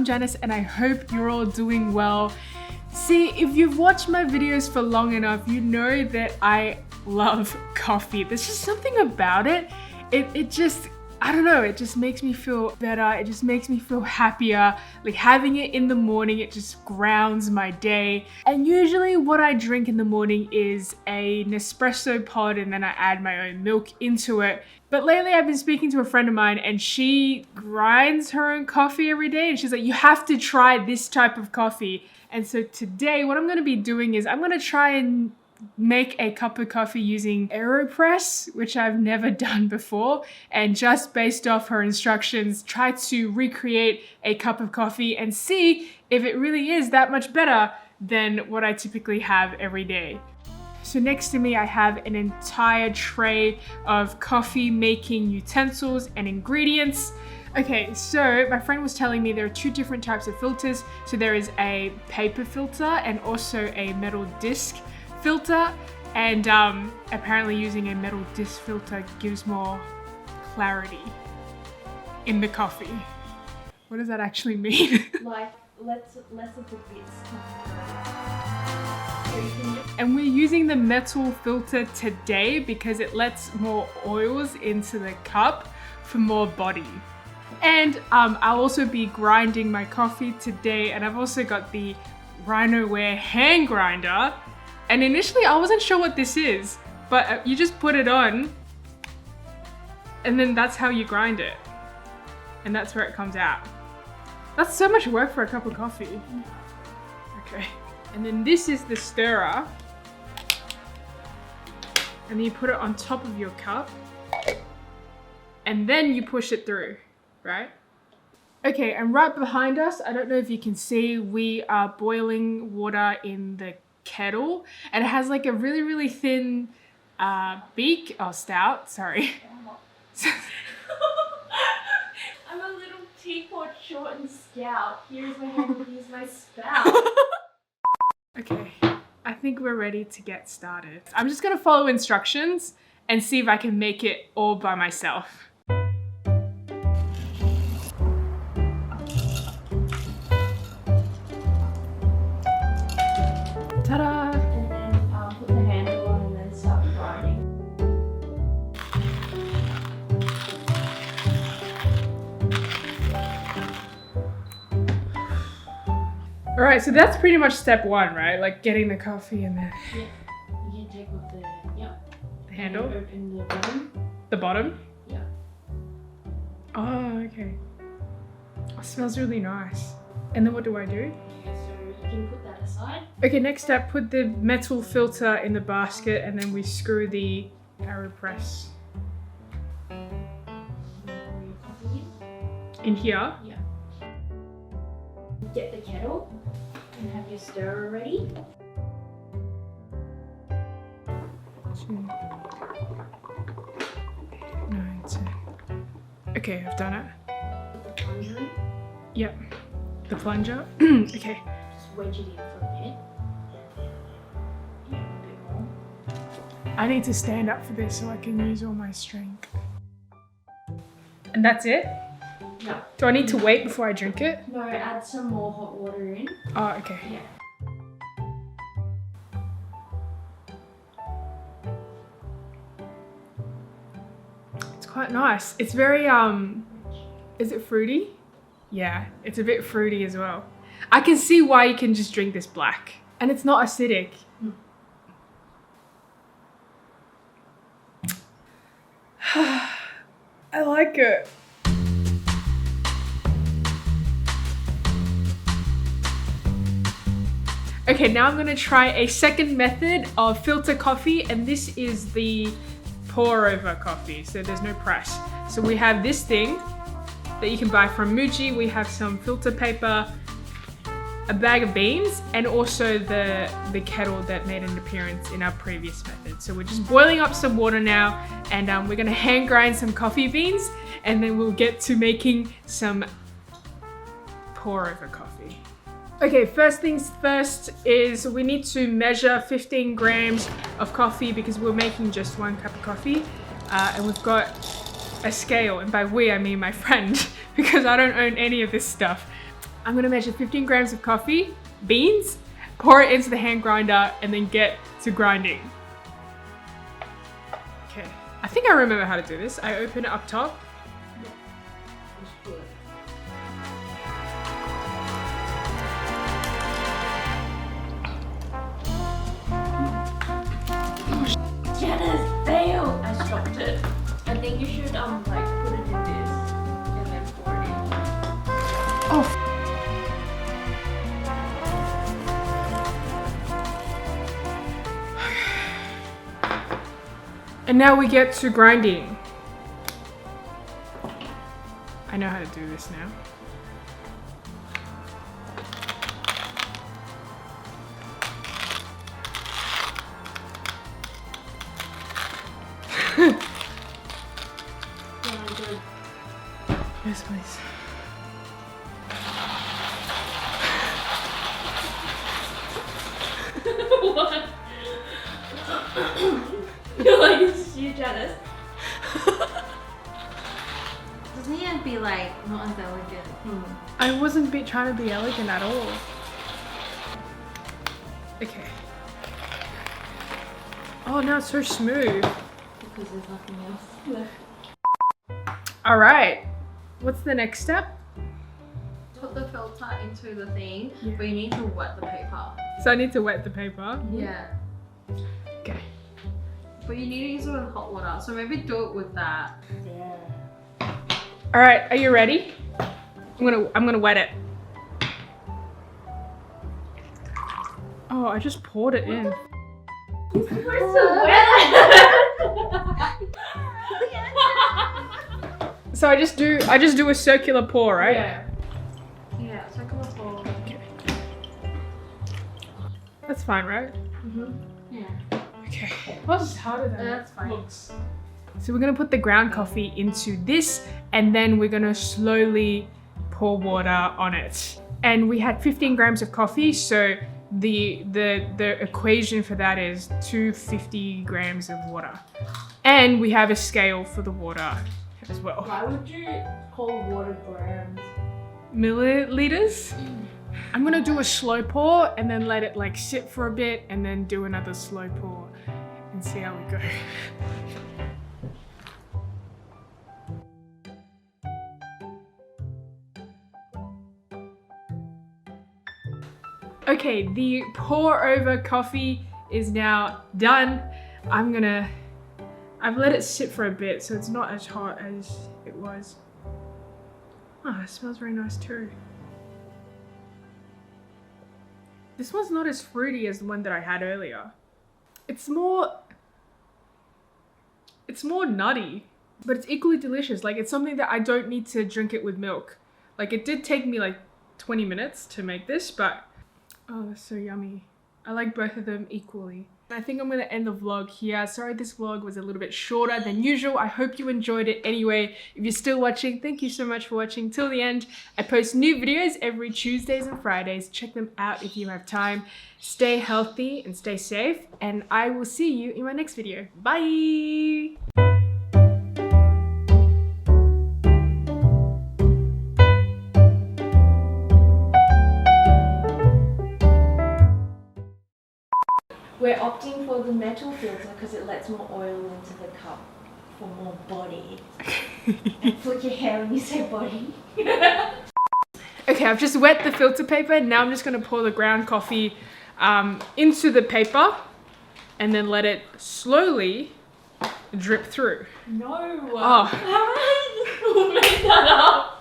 Janice and I hope you're all doing well. See, if you've watched my videos for long enough, you know that I love coffee. There's just something about it. It just, I don't know, it just makes me feel better. It just makes me feel happier. Like having it in the morning, it just grounds my day. And usually what I drink in the morning is a Nespresso pod and then I add my own milk into it. But lately I've been speaking to a friend of mine and she grinds her own coffee every day and she's like, you have to try this type of coffee. And so today what I'm gonna be doing is I'm gonna try and make a cup of coffee using Aeropress, which I've never done before, and just based off her instructions, try to recreate a cup of coffee and see if it really is that much better than what I typically have every day. So next to me, I have an entire tray of coffee making utensils and ingredients. Okay, so my friend was telling me there are two different types of filters. So there is a paper filter and also a metal disc filter, and apparently using a metal disc filter gives more clarity in the coffee. What does that actually mean? Like less of the bits. And we're using the metal filter today because it lets more oils into the cup for more body. And I'll also be grinding my coffee today, and I've also got the Rhinoware hand grinder. And initially I wasn't sure what this is, but you just put it on and then that's how you grind it. And that's where it comes out. That's so much work for a cup of coffee. Okay. And then this is the stirrer. And then you put it on top of your cup. And then you push it through, right? Okay, and right behind us, I don't know if you can see, we are boiling water in the kettle, and it has like a really, really thin beak. Oh, spout, sorry. I'm a little teapot, short and stout. Here's my handle, here's my spout. Okay, I think we're ready to get started. I'm just gonna follow instructions and see if I can make it all by myself. Ta-da! And then put the handle on and then start grinding. All right, so that's pretty much step one, right? Like getting the coffee and then... Yeah, you can take off the handle? And open the bottom. The bottom? Yeah. Oh, okay. It smells really nice. And then what do I do? So you can put that aside. Okay, next step, put the metal filter in the basket and then we screw the Aeropress Pour your coffee in here. in. Yeah. Get the kettle and have your stirrer ready. 2, 9, 10. Okay, I've done it. Put the plunger in. Yep, the plunger. Okay. Just wedge it in for a bit. Yeah, a bit more. I need to stand up for this so I can use all my strength. And that's it? No. Do I need to wait before I drink it? No, add some more hot water in. Oh, okay. Yeah. It's quite nice. It's very, is it fruity? Yeah, it's a bit fruity as well. I can see why you can just drink this black. And it's not acidic. I like it. Okay, now I'm gonna try a second method of filter coffee, and this is the pour over coffee, so there's no press. So we have this thing that you can buy from Muji. We have some filter paper, a bag of beans, and also the kettle that made an appearance in our previous method. So we're just boiling up some water now, and we're gonna hand grind some coffee beans, and then we'll get to making some pour over coffee. Okay, first things first is we need to measure 15 grams of coffee because we're making just 1 cup of coffee. And we've got a scale, and by we I mean my friend, because I don't own any of this stuff. I'm gonna measure 15 grams of coffee, beans, pour it into the hand grinder, and then get to grinding. Okay, I think I remember how to do this. I open it up top. Janice, fail! I stopped it. I think you should like put it in this and then pour it in. Oh. And now we get to grinding. I know how to do this now. Yes, please. What? You're like, this is you, Janice. Doesn't it be like not as elegant? I wasn't trying to be elegant at all. Okay. Oh, now it's so smooth. Because there's nothing else left. All right. What's the next step? Put the filter into the thing, Yeah. but you need to wet the paper. So I need to wet the paper. Yeah. Okay. But you need to use it with hot water, so maybe do it with that. Yeah. All right. Are you ready? I'm gonna wet it. Oh, I just poured it in. You're supposed to wet So I just do a circular pour, right? Yeah. Yeah, circular pour. Okay. That's fine, right? Yeah. Okay. Well, this is harder than That's fine. looks. So we're gonna put the ground coffee into this, and then we're gonna slowly pour water on it. And we had 15 grams of coffee, so the equation for that is 250 grams of water. And we have a scale for the water as well. Why would you call water grams? Milliliters. I'm gonna do a slow pour and then let it like sit for a bit and then do another slow pour and see how we go. Okay, the pour over coffee is now done. I've let it sit for a bit so it's not as hot as it was. Oh, it smells very nice too. This one's not as fruity as the one that I had earlier. It's more nutty, but it's equally delicious. Like, it's something that I don't need to drink it with milk. Like, it did take me like 20 minutes to make this, but oh, that's so yummy. I like both of them equally. I think I'm gonna end the vlog here. Sorry this vlog was a little bit shorter than usual. I hope you enjoyed it anyway. If you're still watching, thank you so much for watching till the end. I post new videos every Tuesdays and Fridays. Check them out if you have time. Stay healthy and stay safe, and I will see you in my next video. Bye! We're opting for the metal filter because it lets more oil into the cup for more body. And put your hair when you say body. Okay, I've just wet the filter paper. Now I'm just gonna pour the ground coffee into the paper and then let it slowly drip through. No. Oh. How did I just make that up?